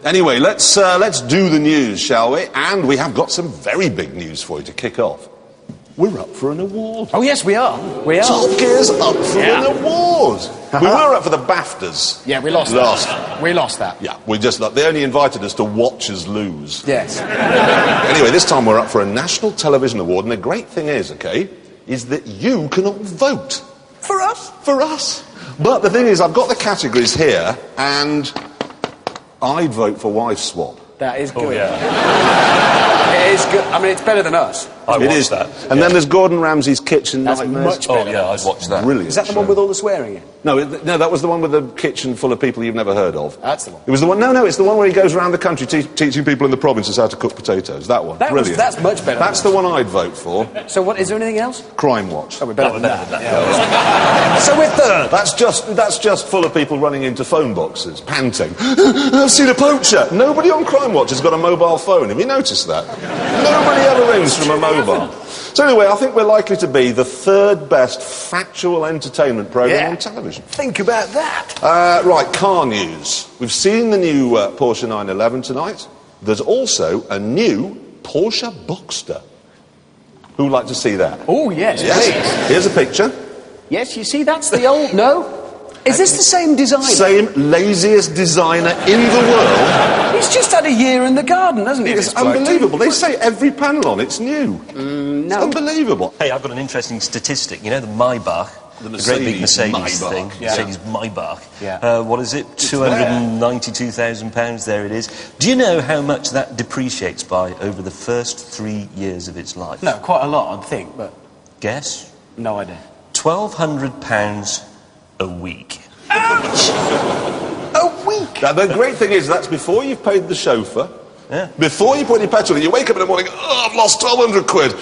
Anyway, let's do the news, shall we? And we have got some very big news for you to kick off. We're up for an award. Oh, yes, we are. We are. Top Gear's up for an award. We were up for the BAFTAs. Yeah, we lost that. We lost that. Yeah, they only invited us to watch us lose. Yes. Anyway, this time we're up for a National Television Award, and the great thing is, is that you can all vote. For us? For us. But the thing is, I've got the categories here, and I'd vote for Wife Swap. That is good. Oh, yeah. It is good. I mean, it's better than us. I It is that. And then there's Gordon Ramsay's Kitchen That's Nightmares. much better. Oh, yeah, I'd watch that. Brilliant. Is that the one with all the swearing in? No, that was the one with the kitchen full of people you've never heard of. That's the one. It was the one. No, it's the one where he goes around the country teaching people in the provinces how to cook potatoes. That one. Brilliant. That's much better. That's the one I'd vote for. So what? Is there anything else? Crime Watch. Oh, we're better than that. Yeah. So we're third. That's just full of people running into phone boxes, panting. I've seen a poacher. Nobody on Crime Watch has got a mobile phone. Have you noticed that? Nobody ever rings from a mobile. So anyway, I think we're likely to be the third best factual entertainment programme on television. Think about that. Right, car news. We've seen the new Porsche 911 tonight. There's also a new Porsche Boxster. Who would like to see that? Oh, yes, please. Here's a picture. Yes, you see, that's the old... No? Is this the same designer? Same laziest designer in the world. He's just had a year in the garden, hasn't he? It's unbelievable. They say every panel on it's new. No. It's unbelievable. Hey, I've got an interesting statistic. You know the Maybach? The great big Mercedes Maybach. thing. Yeah. Mercedes Maybach. Yeah. What is it? £292,000. There it is. Do you know how much that depreciates by over the first 3 years of its life? No, quite a lot, I'd think, but... Guess? No idea. £1,200 a week. Ouch! A week? Now, the great thing is that's before you've paid the chauffeur. Yeah. Before you put your petrol in, you wake up in the morning, oh, I've lost 1,200 quid.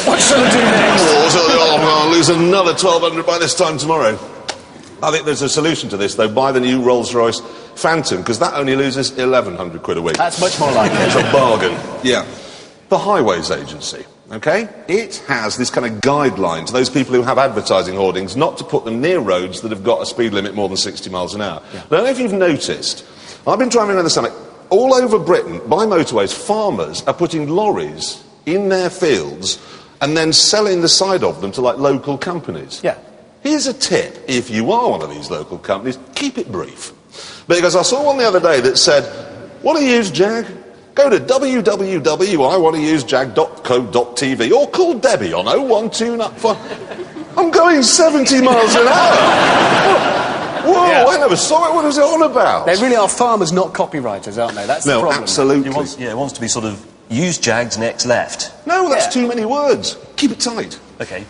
What shall I do next? I'll lose another 1,200 by this time tomorrow. I think there's a solution to this, though. Buy the new Rolls-Royce Phantom, because that only loses 1,100 quid a week. That's much more like it. It's a bargain. Yeah. The Highways Agency, it has this kind of guideline to those people who have advertising hoardings not to put them near roads that have got a speed limit more than 60 miles an hour. Yeah. I don't know if you've noticed, I've been driving around the summit. All over Britain, by motorways, farmers are putting lorries in their fields and then selling the side of them to, like, local companies. Yeah. Here's a tip. If you are one of these local companies, keep it brief. Because I saw one the other day that said, want to use Jag? Go to www.iwanttousejag.co.tv or call Debbie on 0129... I'm going 70 miles an hour! Whoa, yeah. I never saw it. What was it on about? They really are farmers, not copywriters, aren't they? That's the problem. No, absolutely. It wants to be sort of, use Jags next left. No, that's too many words. Keep it tight. OK.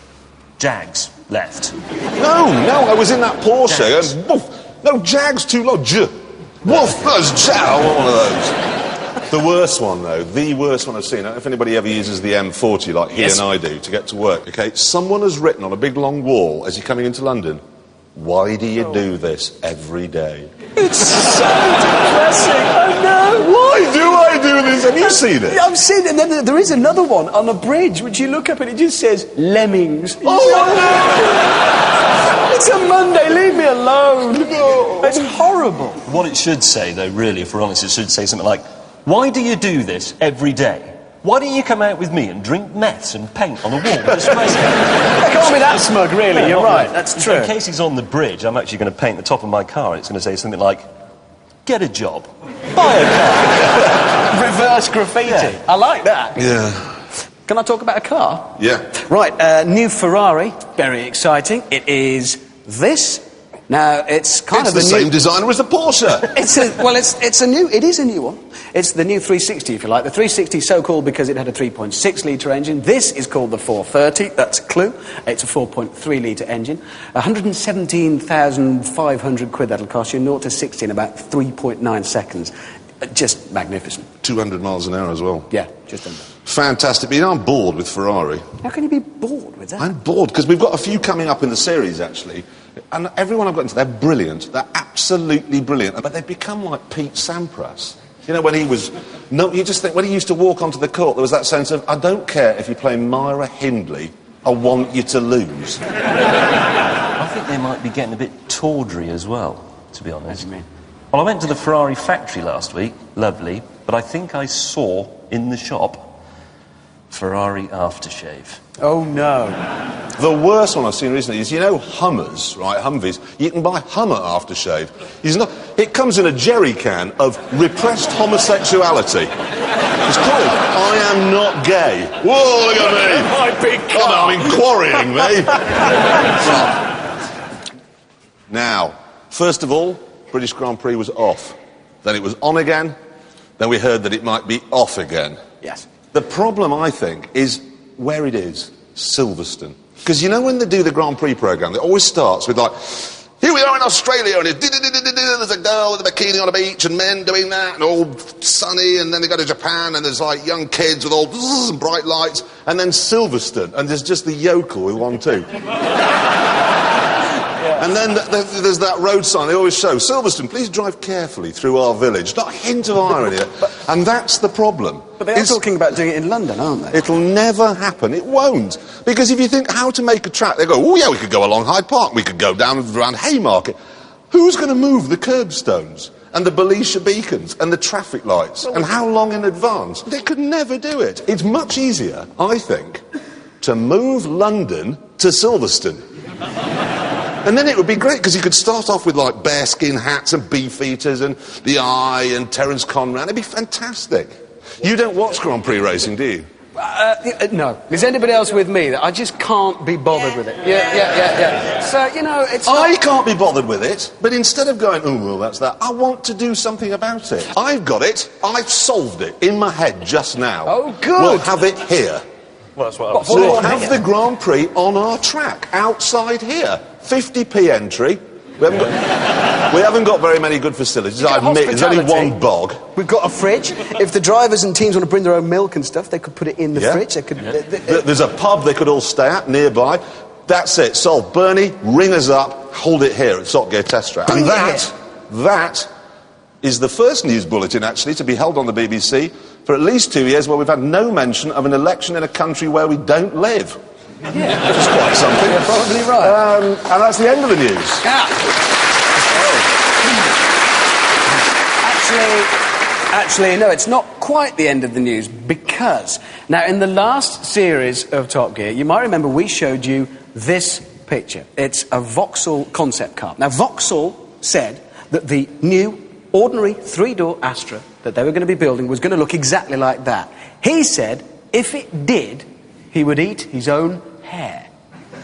Jags left. No, I was in that Porsche and... Woof, no, Jag's too low. Woof, that's Jag. One of those. The worst one, though, the worst one I've seen, I don't know if anybody ever uses the M40 like he and I do to get to work, someone has written on a big long wall as you're coming into London, why do you do this every day? It's so depressing, I know. Why do I do this? Have you seen it? I've seen it, and then there is another one on a bridge, which you look up and it just says, Lemmings. Oh, It's a Monday, leave me alone. No. It's horrible. What it should say, though, really, if we're honest, it should say something like, why do you do this every day? Why don't you come out with me and drink meths and paint on the wall with a spray can? They can't be that smug, really. You're right. That's true. In case he's on the bridge, I'm actually going to paint the top of my car. It's going to say something like, get a job. Buy a car. Reverse graffiti. Yeah. I like that. Yeah. Can I talk about a car? Yeah. Right, new Ferrari. Very exciting. It is this. Now, it's kind of the same designer as the Porsche. It is a new one. It's the new 360, if you like. The 360 is so called because it had a 3.6 litre engine. This is called the 430. That's a clue. It's a 4.3 litre engine. 117,500 quid that'll cost you. 0 to 60 in about 3.9 seconds. Just magnificent. 200 miles an hour as well. Yeah, just under. Fantastic. But I'm bored with Ferrari. How can you be bored with that? I'm bored because we've got a few coming up in the series, actually. And everyone I've got into, they're brilliant. They're absolutely brilliant. But they've become like Pete Sampras. You know, when he was... No, you just think, when he used to walk onto the court, there was that sense of, I don't care if you play Myra Hindley, I want you to lose. I think they might be getting a bit tawdry as well, to be honest. What do you mean? Well, I went to the Ferrari factory last week. Lovely. But I think I saw in the shop Ferrari aftershave. Oh, no. The worst one I've seen recently is, you know, Hummers, right, Humvees. You can buy Hummer aftershave. It comes in a jerry can of repressed homosexuality. It's called I Am Not Gay. Whoa, look at me. My big car. Oh, I'm quarrying me. Now, first of all, British Grand Prix was off. Then it was on again. Then we heard that it might be off again. Yes. The problem, I think, is where it is, Silverstone. Because you know when they do the Grand Prix programme, it always starts with like, here we are in Australia, and there's a girl with a bikini on a beach, and men doing that, and all sunny, and then they go to Japan, and there's like young kids with all bright lights, and then Silverstone, and there's just the yokel with one too. And then there's that road sign they always show, Silverstone, please drive carefully through our village. Not a hint of irony. And that's the problem. But they are talking about doing it in London, aren't they? It'll never happen. It won't. Because if you think how to make a track, they go, oh yeah, we could go along Hyde Park, we could go down around Haymarket. Who's going to move the curbstones and the Belisha beacons and the traffic lights? And how long in advance? They could never do it. It's much easier, I think, to move London to Silverstone. And then it would be great, because you could start off with, like, bearskin hats and beefeaters and the Eye and Terence Conran. It'd be fantastic. You don't watch Grand Prix racing, do you? No. Is anybody else with me? I just can't be bothered with it. Yeah. So, you know, it's I can't be bothered with it, but instead of going, oh, well, that's that, I want to do something about it. I've got it. I've solved it in my head just now. Oh, good. We'll have it here. Well, that's what I was We'll have the Grand Prix on our track, outside here. 50p entry. We haven't got very many good facilities, I admit. There's only one bog. We've got a fridge. If the drivers and teams want to bring their own milk and stuff, they could put it in the fridge. They could. There's a pub they could all stay at nearby. That's it. Solved. Bernie, ring us up. Hold it here at Top Gear Test Track. And that is the first news bulletin, actually, to be held on the BBC for at least 2 years, where we've had no mention of an election in a country where we don't live. Yeah. Which is quite something. You're probably right. And that's the end of the news. Yeah. Actually, no, it's not quite the end of the news, because now in the last series of Top Gear, you might remember we showed you this picture. It's a Vauxhall concept car. Now, Vauxhall said that the new ordinary three-door Astra that they were going to be building was going to look exactly like that. He said if it did, he would eat his own hair.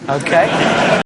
Okay?